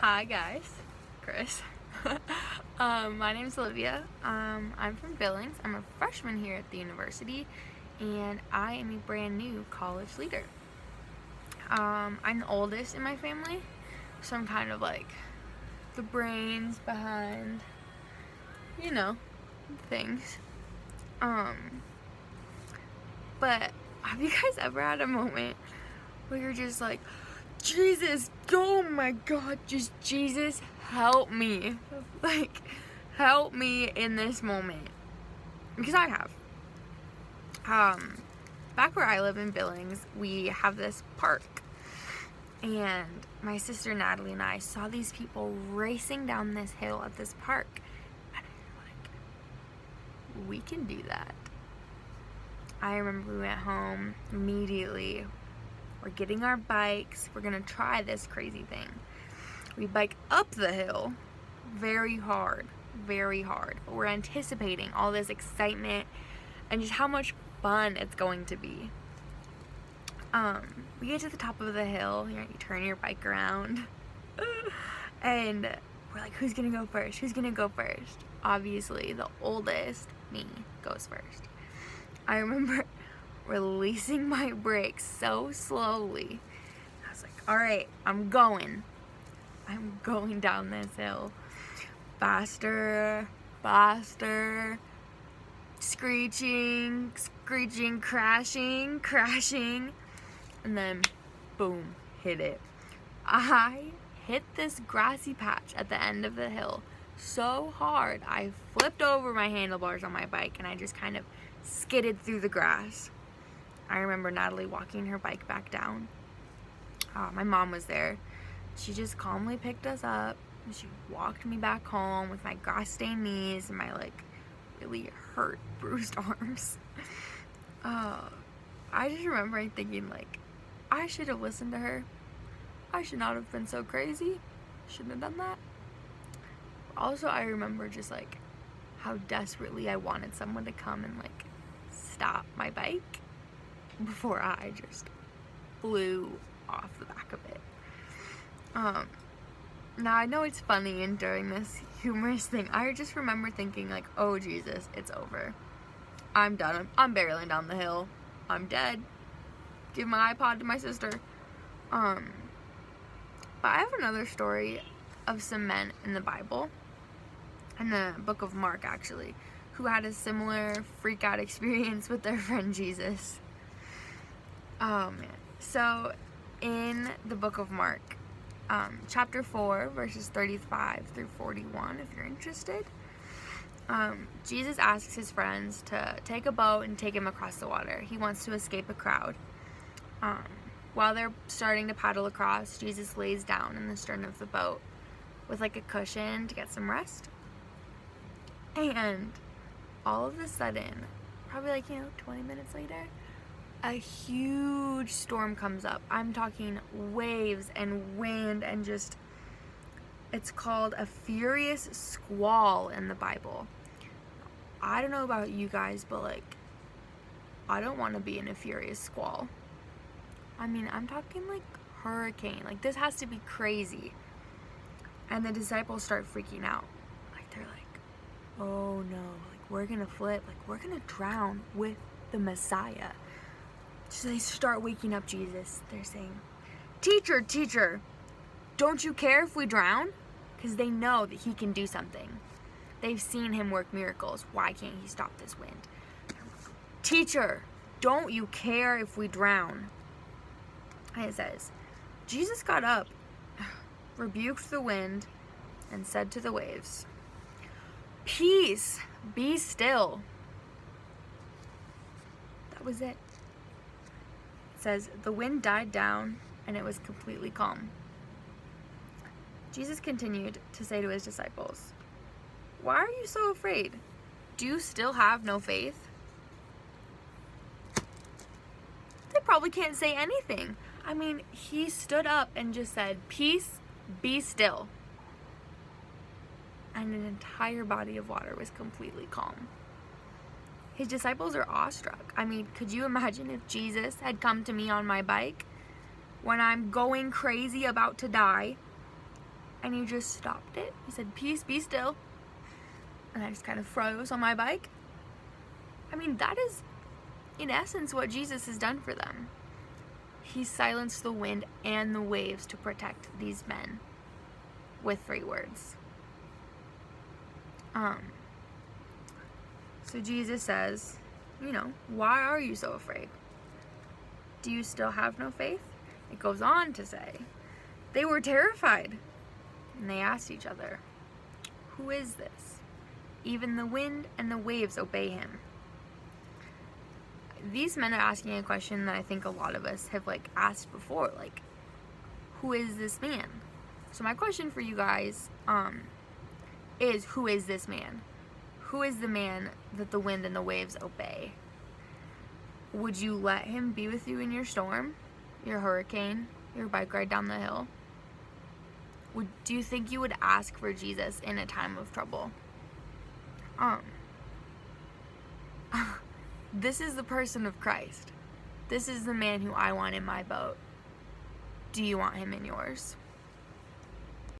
Hi guys, Chris. My name's Olivia. I'm from Billings. I'm a freshman here at the university, and I am a brand new college leader. I'm the oldest in my family, so I'm kind of like the brains behind, things. But have you guys ever had a moment where you're just like, Jesus, oh my God, just Jesus, help me. Like, help me in this moment. Because I have. Back where I live in Billings, we have this park. And my sister Natalie and I saw these people racing down this hill at this park. And I was like, we can do that. I remember we went home immediately. We're getting our bikes. We're gonna try this crazy thing. We bike up the hill very hard. But we're anticipating all this excitement and just how much fun it's going to be. We get to the top of the hill. You turn your bike around. And we're like, who's gonna go first? Obviously, the oldest, me, goes first. I remember releasing my brakes so slowly. I was like, all right, I'm going down this hill. Faster, screeching, crashing, and then boom, hit it. I hit this grassy patch at the end of the hill so hard, I flipped over my handlebars on my bike and I just kind of skidded through the grass. I remember Natalie walking her bike back down. My mom was there. She just calmly picked us up. She walked me back home with my grass-stained knees and my really hurt, bruised arms. I just remember thinking I should have listened to her. I should not have been so crazy. Shouldn't have done that. Also, I remember just how desperately I wanted someone to come and stop my bike before I just flew off the back of it. Now I know it's funny, and during this humorous thing, I just remember thinking oh Jesus, it's over. I'm done. I'm barreling down the hill. I'm dead. Give my iPod to my sister. But I have another story of some men in the Bible, in the book of Mark actually, who had a similar freak out experience with their friend Jesus. Oh man. So in the book of Mark, chapter 4, verses 35 through 41, if you're interested, Jesus asks his friends to take a boat and take him across the water. He wants to escape a crowd. While they're starting to paddle across, Jesus lays down in the stern of the boat with a cushion to get some rest. And all of a sudden, probably 20 minutes later, a huge storm comes up. I'm talking waves and wind and just, it's called a furious squall in the Bible. I don't know about you guys, but I don't want to be in a furious squall. I mean, I'm talking hurricane. This has to be crazy. And the disciples start freaking out. They're oh no, we're gonna flip, we're gonna drown with the Messiah. So they start waking up Jesus. They're saying, Teacher, don't you care if we drown? Because they know that he can do something. They've seen him work miracles. Why can't he stop this wind? Teacher, don't you care if we drown? And it says, Jesus got up, rebuked the wind, and said to the waves, Peace, be still. That was it. It says, the wind died down, and it was completely calm. Jesus continued to say to his disciples, Why are you so afraid? Do you still have no faith? They probably can't say anything. I mean, he stood up and just said, Peace, be still. And an entire body of water was completely calm. His disciples are awestruck. I mean, could you imagine if Jesus had come to me on my bike when I'm going crazy about to die and he just stopped it. He said, "Peace, be still." And I just kind of froze on my bike. I mean, that is, in essence, what Jesus has done for them. He silenced the wind and the waves to protect these men with 3 words. So Jesus says, why are you so afraid? Do you still have no faith? It goes on to say, they were terrified, and they asked each other, who is this? Even the wind and the waves obey him. These men are asking a question that I think a lot of us have asked before, who is this man? So my question for you guys is, who is this man? Who is the man that the wind and the waves obey? Would you let him be with you in your storm, your hurricane, your bike ride down the hill? Do you think you would ask for Jesus in a time of trouble? This is the person of Christ. This is the man who I want in my boat. Do you want him in yours?